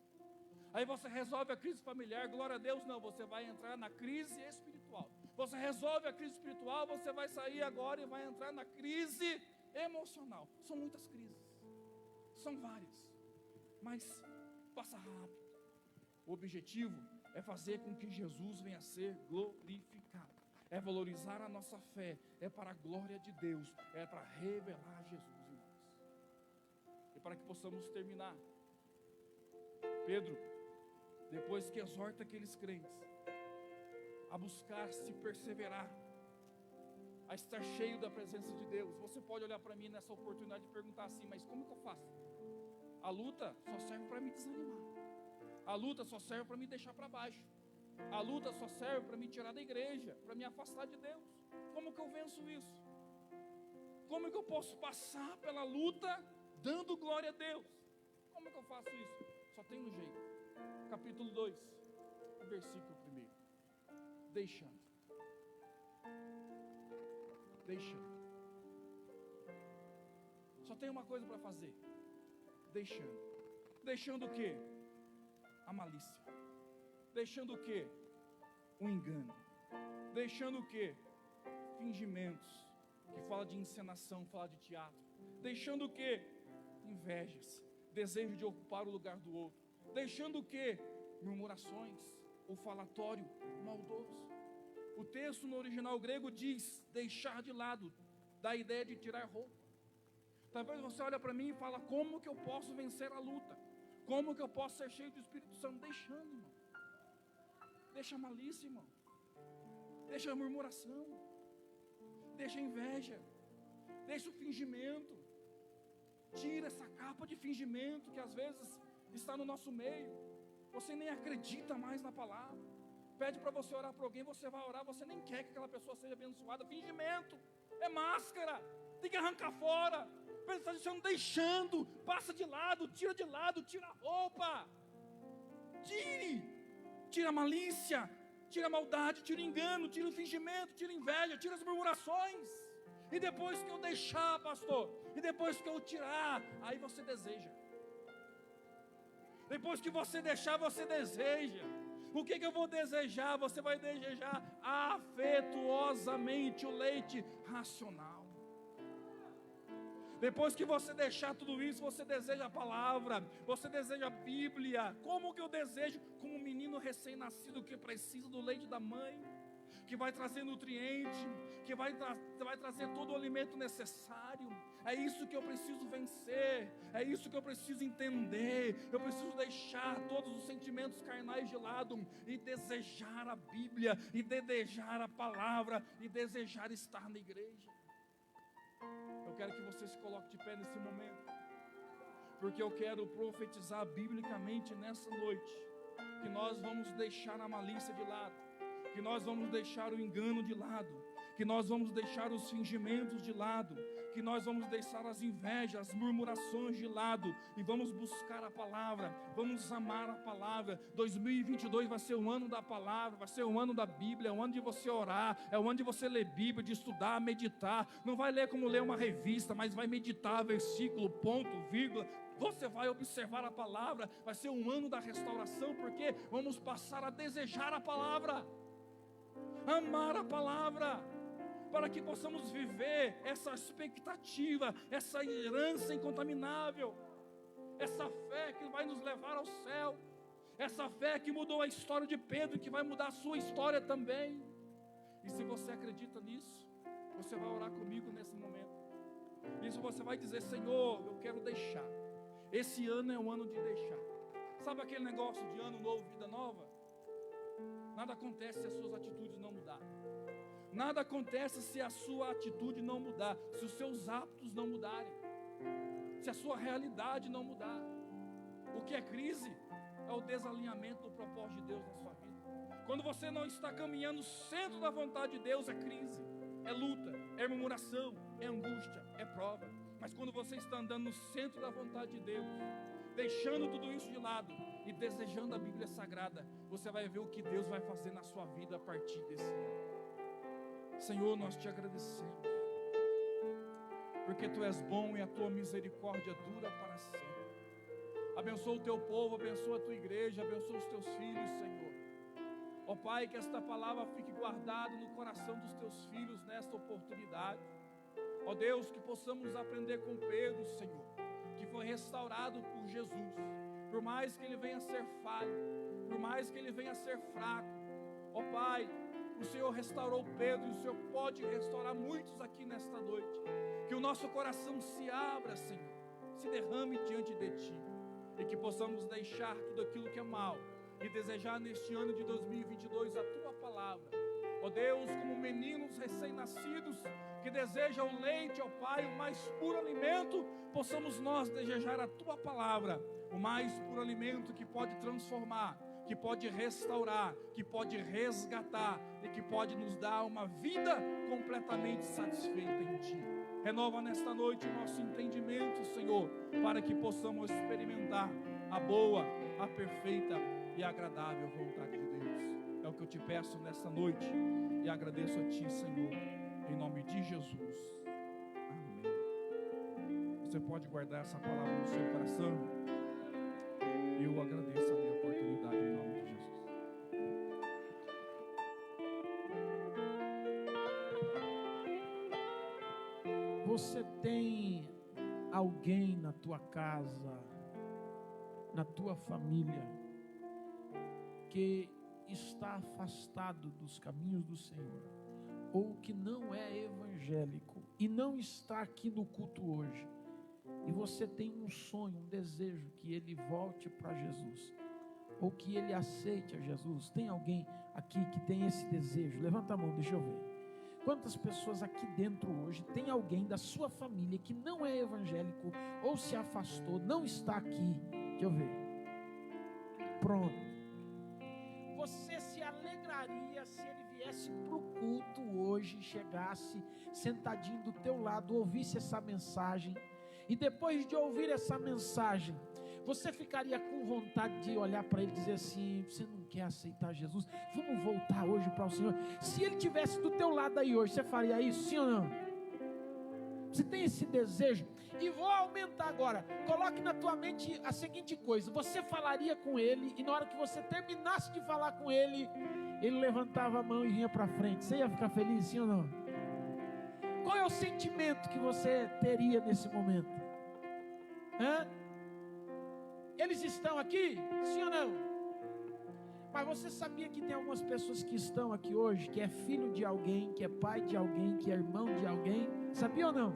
Aí você resolve a crise familiar, glória a Deus, não, você vai entrar na crise espiritual. Você resolve a crise espiritual, você vai sair agora e vai entrar na crise emocional. São muitas crises, são várias, mas passa rápido. O objetivo é fazer com que Jesus venha a ser glorificado, é valorizar a nossa fé, é para a glória de Deus, é para revelar Jesus em nós. E para que possamos terminar, Pedro, depois que exorta aqueles crentes a buscar se perseverar, a estar cheio da presença de Deus, você pode olhar para mim nessa oportunidade e perguntar assim: mas como que eu faço? A luta só serve para me desanimar, a luta só serve para me deixar para baixo, a luta só serve para me tirar da igreja, para me afastar de Deus. Como que eu venço isso? Como que eu posso passar pela luta dando glória a Deus? Como que eu faço isso? Só tem um jeito. Capítulo 2, versículo 1. Deixando. Só tem uma coisa para fazer: deixando o quê? A malícia. Deixando o quê? O engano. Deixando o quê? Fingimentos, que fala de encenação, fala de teatro. Deixando o quê? Invejas, desejo de ocupar o lugar do outro. Deixando o quê? Murmurações, o falatório maldoso. O texto no original grego diz deixar de lado, da ideia de tirar roupa. Talvez você olhe para mim e fala: como que eu posso vencer a luta? Como que eu posso ser cheio do Espírito Santo? Deixando, irmão. Deixa a malícia, irmão. Deixa a murmuração. Deixa a inveja. Deixa o fingimento. Tira essa capa de fingimento que às vezes está no nosso meio. Você nem acredita mais na palavra. Pede para você orar por alguém, você vai orar, você nem quer que aquela pessoa seja abençoada. Fingimento, é máscara, tem que arrancar fora. Ele está dizendo: deixando, passa de lado, tira a roupa. Tira a malícia, tira a maldade, tira o engano, tira o fingimento, tira a inveja, tira as murmurações. E depois que eu deixar, pastor, e depois que eu tirar, aí você deseja. Depois que você deixar, você deseja. O que eu vou desejar? Você vai desejar afetuosamente o leite racional. Depois que você deixar tudo isso, você deseja a palavra, você deseja a Bíblia. Como que eu desejo? Como um menino recém-nascido que precisa do leite da mãe, que vai trazer nutriente, que vai trazer todo o alimento necessário. É isso que eu preciso vencer, é isso que eu preciso entender. Eu preciso deixar todos os sentimentos carnais de lado e desejar a Bíblia, e desejar a palavra, e desejar estar na igreja. Eu quero que você se coloque de pé nesse momento, porque eu quero profetizar biblicamente nessa noite, que nós vamos deixar a malícia de lado, que nós vamos deixar o engano de lado, que nós vamos deixar os fingimentos de lado, que nós vamos deixar as invejas, as murmurações de lado, e vamos buscar a palavra, vamos amar a palavra. 2022 vai ser o ano da palavra, vai ser o ano da Bíblia, é o ano de você orar, é o ano de você ler Bíblia, de estudar, meditar. Não vai ler como ler uma revista, mas vai meditar versículo, ponto, vírgula. Você vai observar a palavra. Vai ser um ano da restauração, porque vamos passar a desejar a palavra, amar a palavra, para que possamos viver essa expectativa, essa herança incontaminável, essa fé que vai nos levar ao céu, essa fé que mudou a história de Pedro e que vai mudar a sua história também. E se você acredita nisso, você vai orar comigo nesse momento. Isso você vai dizer: Senhor, eu quero deixar. Esse ano é o ano de deixar. Sabe aquele negócio de ano novo, vida nova? Nada acontece se as suas atitudes não mudarem. Nada acontece se a sua atitude não mudar, se os seus hábitos não mudarem, se a sua realidade não mudar. O que é crise? É o desalinhamento do propósito de Deus na sua vida. Quando você não está caminhando no centro da vontade de Deus, é crise, é luta, é murmuração, é angústia, é prova. Mas quando você está andando no centro da vontade de Deus, deixando tudo isso de lado e desejando a Bíblia Sagrada, você vai ver o que Deus vai fazer na sua vida a partir desse ano. Senhor, nós te agradecemos, porque Tu és bom e a Tua misericórdia dura para sempre. Abençoa o Teu povo, abençoa a Tua igreja, abençoa os Teus filhos, Senhor. Ó Pai, que esta palavra fique guardada no coração dos Teus filhos nesta oportunidade. Ó Deus, que possamos aprender com Pedro, Senhor, que foi restaurado por Jesus. Por mais que ele venha a ser falho, por mais que ele venha a ser fraco, ó Pai, o Senhor restaurou Pedro e o Senhor pode restaurar muitos aqui nesta noite. Que o nosso coração se abra, Senhor, se derrame diante de Ti, e que possamos deixar tudo aquilo que é mal e desejar neste ano de 2022 a Tua palavra. Ó Deus, como meninos recém-nascidos que desejam o leite, ó Pai, o mais puro alimento, possamos nós desejar a Tua palavra, o mais puro alimento que pode transformar, que pode restaurar, que pode resgatar e que pode nos dar uma vida completamente satisfeita em Ti. Renova nesta noite o nosso entendimento, Senhor, para que possamos experimentar a boa, a perfeita e agradável vontade de Deus. É o que eu te peço nesta noite e agradeço a Ti, Senhor, em nome de Jesus. Amém. Você pode guardar essa palavra no seu coração. Eu agradeço a minha oportunidade em nome de Jesus. Você tem alguém na tua casa, na tua família, que está afastado dos caminhos do Senhor, ou que não é evangélico e não está aqui no culto hoje, e você tem um sonho, um desejo que ele volte para Jesus, ou que ele aceite a Jesus? Tem alguém aqui que tem esse desejo? Levanta a mão, deixa eu ver. Quantas pessoas aqui dentro hoje, tem alguém da sua família que não é evangélico, ou se afastou, não está aqui? Deixa eu ver. Pronto. Você se alegraria se ele viesse para o culto hoje, chegasse sentadinho do teu lado, ouvisse essa mensagem, e depois de ouvir essa mensagem, você ficaria com vontade de olhar para ele e dizer assim: você não quer aceitar Jesus? Vamos voltar hoje para o Senhor. Se ele estivesse do teu lado aí hoje, você faria isso, sim ou não? Você tem esse desejo? E vou aumentar agora. Coloque na tua mente a seguinte coisa: você falaria com ele, e na hora que você terminasse de falar com ele, ele levantava a mão e vinha para frente. Você ia ficar feliz, sim ou não? Qual é o sentimento que você teria nesse momento? Hã? Eles estão aqui? Sim ou não? Mas você sabia que tem algumas pessoas que estão aqui hoje, que é filho de alguém, que é pai de alguém, que é irmão de alguém? Sabia ou não?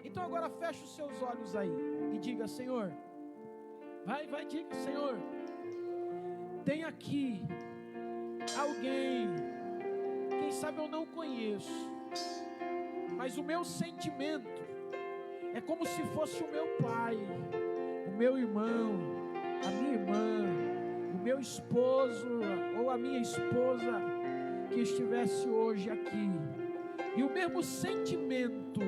Então agora feche os seus olhos aí e diga: Senhor, vai, diga: Senhor, tem aqui alguém, quem sabe eu não conheço, mas o meu sentimento é como se fosse o meu pai, o meu irmão, a minha irmã, o meu esposo ou a minha esposa que estivesse hoje aqui, e o mesmo sentimento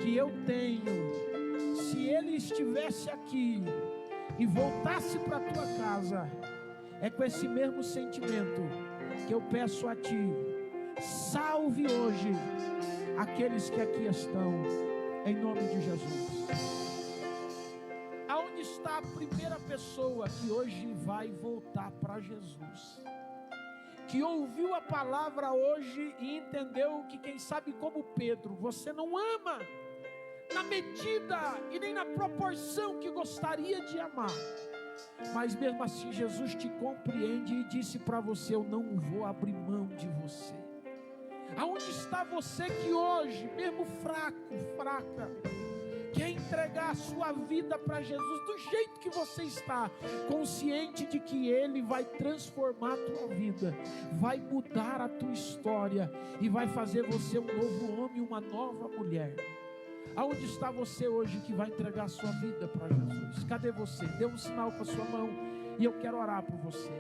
que eu tenho, se ele estivesse aqui e voltasse para a tua casa, é com esse mesmo sentimento que eu peço a ti: salve hoje aqueles que aqui estão, em nome de Jesus. Aonde está a primeira pessoa que hoje vai voltar para Jesus, que ouviu a palavra hoje e entendeu que, quem sabe como Pedro, você não ama na medida e nem na proporção que gostaria de amar, mas mesmo assim Jesus te compreende e disse para você: eu não vou abrir mão de você. Aonde está você que hoje, mesmo fraco, fraca, quer entregar a sua vida para Jesus do jeito que você está, consciente de que Ele vai transformar a tua vida, vai mudar a tua história e vai fazer você um novo homem, uma nova mulher. Aonde está você hoje que vai entregar a sua vida para Jesus? Cadê você? Dê um sinal com a sua mão e eu quero orar por você.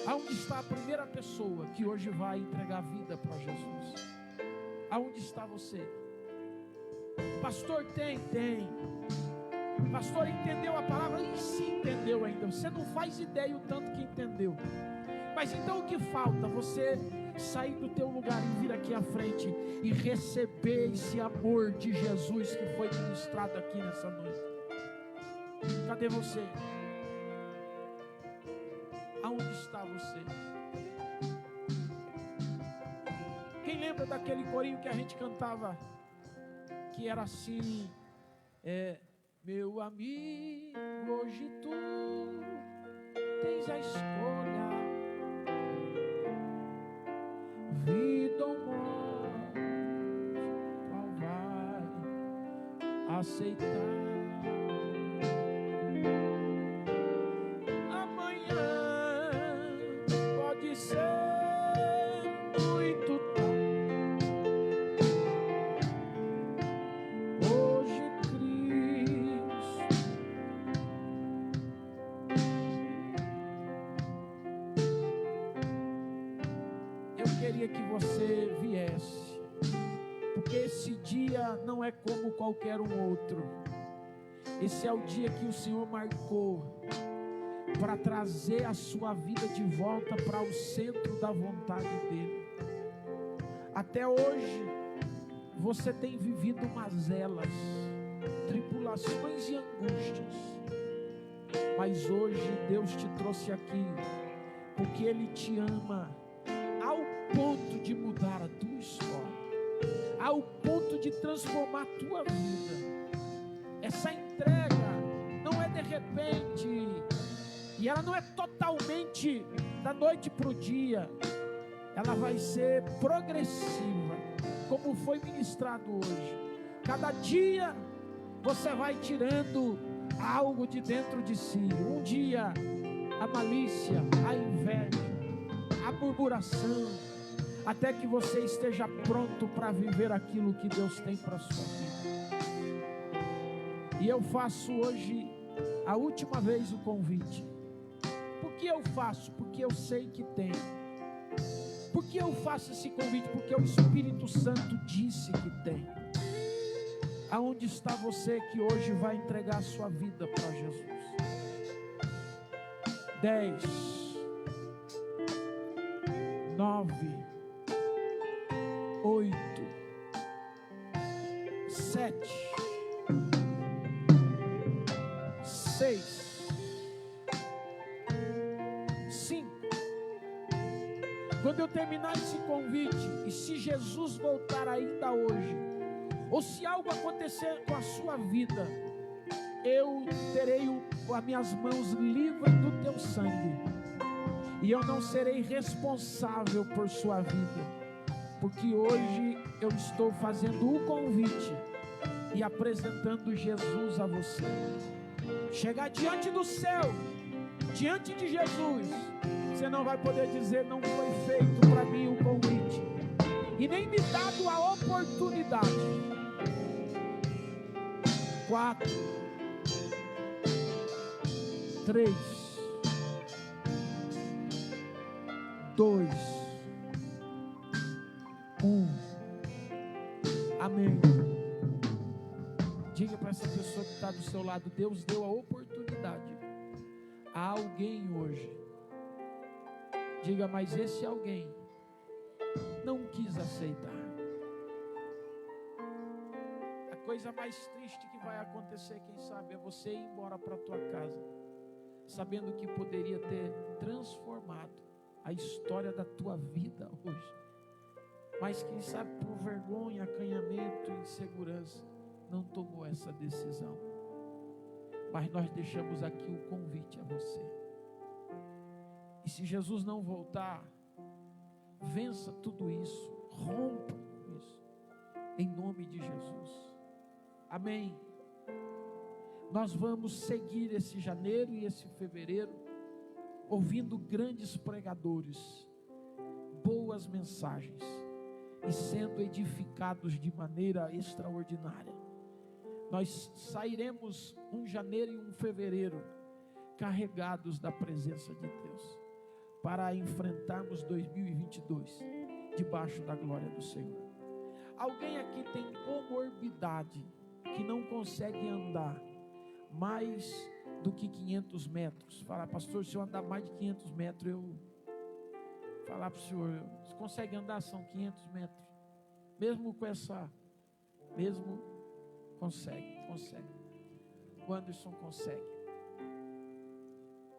Aonde está a primeira pessoa que hoje vai entregar a vida para Jesus? Aonde está você? Pastor, tem. Pastor, entendeu a palavra? E se entendeu ainda? Você não faz ideia o tanto que entendeu. Mas então o que falta? Você sair do teu lugar e vir aqui à frente e receber esse amor de Jesus que foi ministrado aqui nessa noite. Cadê você? Aonde está você? Quem lembra daquele corinho que a gente cantava, que era assim: meu amigo, hoje tu tens a escolha, vida ou morte, qual vai aceitar? Amanhã pode ser muito tarde. Hoje Cristo eu queria que você viesse, porque esse dia não é como qualquer um outro. Esse é o dia que o Senhor marcou para trazer a sua vida de volta para o centro da vontade dEle. Até hoje você tem vivido mazelas, tribulações e angústias, mas hoje Deus te trouxe aqui porque Ele te ama ao ponto de mudar a tua história, ao ponto de transformar a tua vida. Essa entrega não é de repente, e ela não é totalmente da noite para o dia. Ela vai ser progressiva, como foi ministrado hoje. Cada dia você vai tirando algo de dentro de si. Um dia a malícia, a inveja, a murmuração, até que você esteja pronto para viver aquilo que Deus tem para a sua vida. E eu faço hoje a última vez o convite. Por que eu faço? Porque eu sei que tem. Por que eu faço esse convite? Porque o Espírito Santo disse que tem. Aonde está você que hoje vai entregar a sua vida para Jesus? 10, 9, 8, 7, 6, 5. Quando eu terminar esse convite, e se Jesus voltar ainda hoje, ou se algo acontecer com a sua vida, eu terei as minhas mãos livres do teu sangue, e eu não serei responsável por sua vida, porque hoje eu estou fazendo o convite e apresentando Jesus a você. Chegar diante do céu, diante de Jesus, você não vai poder dizer: não foi feito para mim o convite, e nem me dado a oportunidade. 4, 3, 2, 1. Amém. Diga para essa pessoa que está do seu lado: Deus deu a oportunidade a alguém hoje. Diga: mas esse alguém não quis aceitar. A coisa mais triste que vai acontecer, quem sabe, é você ir embora para a tua casa, sabendo que poderia ter transformado a história da tua vida hoje, mas quem sabe por vergonha, acanhamento, insegurança, não tomou essa decisão. Mas nós deixamos aqui o convite a você. E se Jesus não voltar, vença tudo isso, rompa com isso, em nome de Jesus. Amém. nós vamos seguir esse janeiro e esse fevereiro, ouvindo grandes pregadores, boas mensagens, e sendo edificados de maneira extraordinária. Nós sairemos um janeiro e um fevereiro carregados da presença de Deus, para enfrentarmos 2022 debaixo da glória do Senhor. Alguém aqui tem comorbidade, que não consegue andar mais do que 500 metros? Fala, pastor, se eu andar mais de 500 metros, eu falar para o senhor, você consegue andar, são 500 metros, mesmo com essa, mesmo consegue, o Anderson consegue.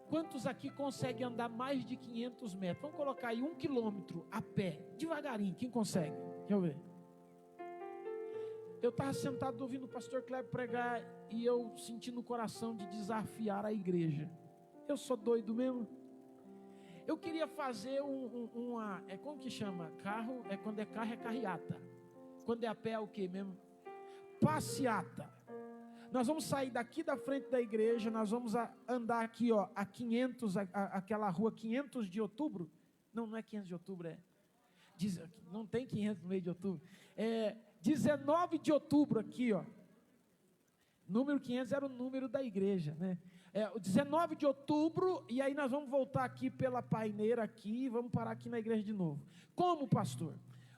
Quantos aqui conseguem andar mais de 500 metros? Vamos colocar aí 1 quilômetro a pé, devagarinho, quem consegue? Deixa eu ver. Eu estava sentado ouvindo o pastor Kleber pregar, e eu senti no coração de desafiar a igreja. Eu sou doido mesmo. Eu queria fazer uma, como que chama? Carro, quando é carro é carreata. Quando é a pé é o que mesmo? Passeata. Nós vamos sair daqui da frente da igreja, nós vamos andar aqui, ó, a 500, aquela rua 500 de outubro. Não é 500 de outubro, não tem 500 no meio de outubro. 19 de outubro aqui, ó. Número 500 era o número da igreja, né? O 19 de outubro, e aí nós vamos voltar aqui pela paineira aqui, e vamos parar aqui na igreja de novo. Como, pastor?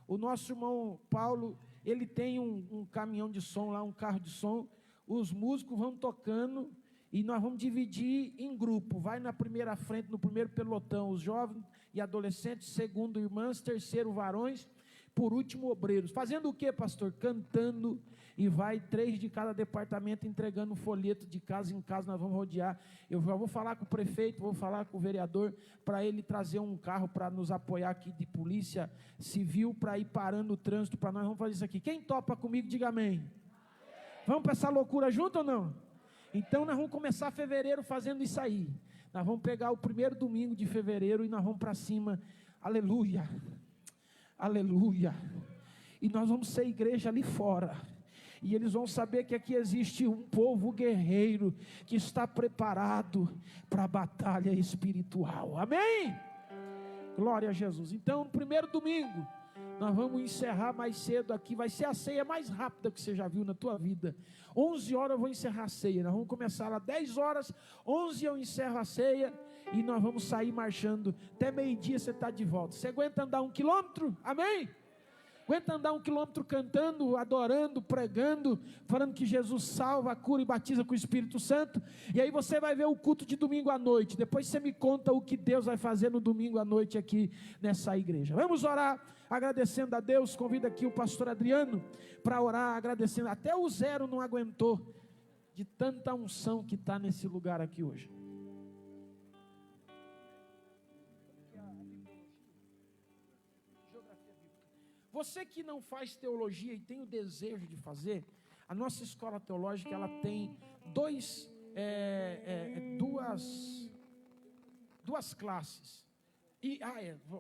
O nosso irmão Paulo, ele tem um caminhão de som lá, um carro de som. Os músicos vão tocando e nós vamos dividir em grupo. Vai na primeira frente, no primeiro pelotão, os jovens e adolescentes, segundo irmãs, terceiro varões, por último obreiros. Fazendo o que, pastor? Cantando, e vai 3 de cada departamento entregando um folheto de casa em casa. Nós vamos rodear. Eu já vou falar com o prefeito, vou falar com o vereador, para ele trazer um carro para nos apoiar aqui de polícia civil, para ir parando o trânsito, para nós vamos fazer isso aqui. Quem topa comigo, diga amém. Vamos para essa loucura junto ou não? Então nós vamos começar fevereiro fazendo isso aí. Nós vamos pegar o primeiro domingo de fevereiro e nós vamos para cima. Aleluia, aleluia. E nós vamos ser igreja ali fora. E eles vão saber que aqui existe um povo guerreiro que está preparado para a batalha espiritual. Amém? Glória a Jesus. Então, no primeiro domingo, nós vamos encerrar mais cedo aqui. Vai ser a ceia mais rápida que você já viu na tua vida. 11 horas eu vou encerrar a ceia. Nós vamos começar lá 10 horas. 11 eu encerro a ceia. E nós vamos sair marchando. Até meio-dia você está de volta. Você aguenta andar 1 quilômetro? Amém? Aguenta andar 1 quilômetro cantando, adorando, pregando, falando que Jesus salva, cura e batiza com o Espírito Santo. E aí você vai ver o culto de domingo à noite. Depois você me conta o que Deus vai fazer no domingo à noite aqui nessa igreja. Vamos orar agradecendo a Deus. Convido aqui o pastor Adriano para orar agradecendo. Até o Zero não aguentou de tanta unção que está nesse lugar aqui hoje. Você que não faz teologia e tem o desejo de fazer, a nossa escola teológica ela tem duas classes.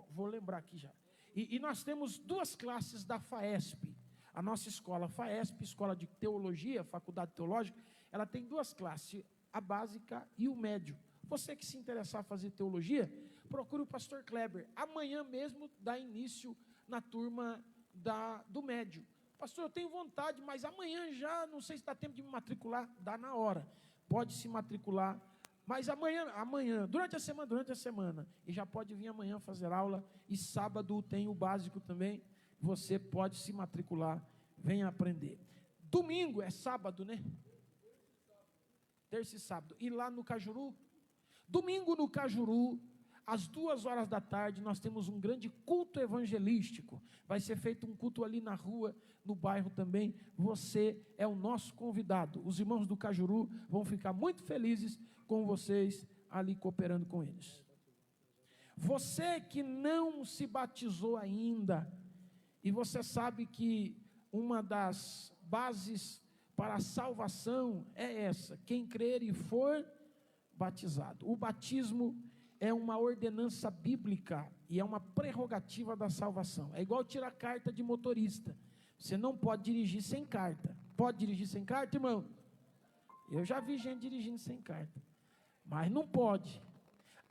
Vou lembrar aqui já. E nós temos 2 classes da FAESP. A nossa escola FAESP, Escola de Teologia, Faculdade Teológica, ela tem 2 classes, a básica e o médio. Você que se interessar em fazer teologia, procure o pastor Kleber. Amanhã mesmo dá início na turma do médio. Pastor, eu tenho vontade, mas amanhã já, não sei se dá tempo de me matricular. Dá na hora, pode se matricular, mas amanhã, durante a semana, e já pode vir amanhã fazer aula, e sábado tem o básico também, você pode se matricular, venha aprender. Domingo é sábado, né? Terça e sábado, e lá no Cajuru, domingo no Cajuru, às 2 horas da tarde, nós temos um grande culto evangelístico. Vai ser feito um culto ali na rua, no bairro também. Você é o nosso convidado. Os irmãos do Cajuru vão ficar muito felizes com vocês ali cooperando com eles. Você que não se batizou ainda, e você sabe que uma das bases para a salvação é essa: quem crer e for batizado. O batismo é uma ordenança bíblica e é uma prerrogativa da salvação. É igual tirar carta de motorista. Você não pode dirigir sem carta. Pode dirigir sem carta, irmão? Eu já vi gente dirigindo sem carta. Mas não pode.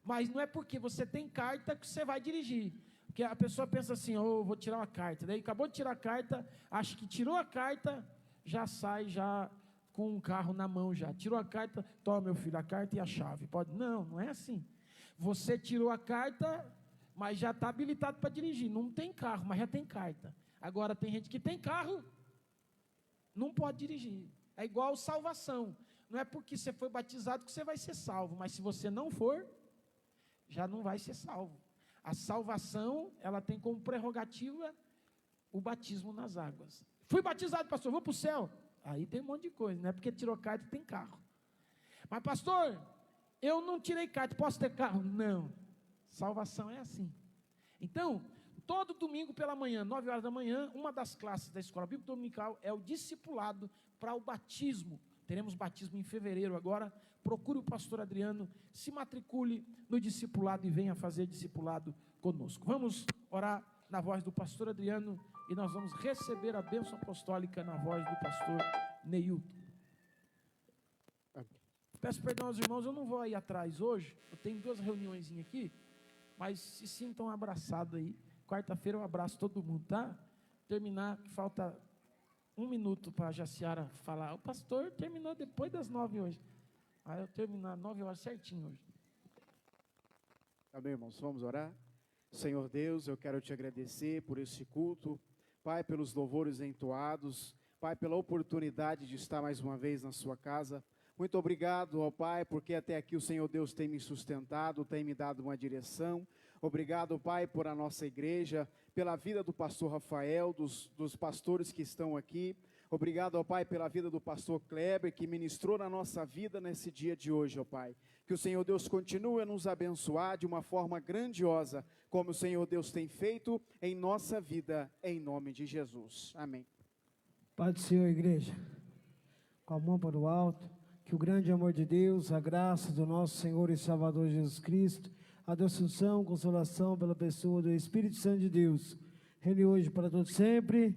Mas não é porque você tem carta que você vai dirigir. Porque a pessoa pensa assim, vou tirar uma carta. Daí acabou de tirar a carta, acha que tirou a carta, já sai já com um carro na mão já. Tirou a carta, toma meu filho, a carta e a chave. Pode? Não, não é assim. Você tirou a carta, mas já está habilitado para dirigir. Não tem carro, mas já tem carta. Agora tem gente que tem carro, não pode dirigir. É igual salvação. Não é porque você foi batizado que você vai ser salvo, mas se você não for, já não vai ser salvo. A salvação, ela tem como prerrogativa o batismo nas águas. Fui batizado, pastor, vou para o céu. Aí tem um monte de coisa, não é porque tirou carta e tem carro. Mas pastor, eu não tirei carta, posso ter carro? Não. Salvação é assim. Então, todo domingo pela manhã, 9 horas da manhã, uma das classes da Escola Bíblica Dominical é o discipulado para o batismo. Teremos batismo em fevereiro agora. Procure o pastor Adriano, se matricule no discipulado e venha fazer discipulado conosco. Vamos orar na voz do pastor Adriano e nós vamos receber a bênção apostólica na voz do pastor Neilton. Peço perdão aos irmãos, eu não vou aí atrás hoje, eu tenho 2 reuniões aqui, mas se sintam abraçados aí. Quarta-feira eu abraço todo mundo, tá? Terminar, falta 1 minuto para a Jaciara falar. O pastor terminou depois das 9 hoje. Aí eu terminar 9 horas certinho hoje. Amém, irmãos, vamos orar? Senhor Deus, eu quero te agradecer por este culto, Pai, pelos louvores entoados, Pai, pela oportunidade de estar mais uma vez na sua casa. Muito obrigado, ó Pai, porque até aqui o Senhor Deus tem me sustentado, tem me dado uma direção. Obrigado, Pai, por a nossa igreja, pela vida do pastor Rafael, dos pastores que estão aqui. Obrigado, ó Pai, pela vida do pastor Kleber, que ministrou na nossa vida nesse dia de hoje, ó Pai. Que o Senhor Deus continue a nos abençoar de uma forma grandiosa, como o Senhor Deus tem feito em nossa vida, em nome de Jesus. Amém. Pai do Senhor, igreja, com a mão para o alto, que o grande amor de Deus, a graça do nosso Senhor e Salvador Jesus Cristo, a adoção, consolação pela pessoa do Espírito Santo de Deus, reine hoje para todos sempre.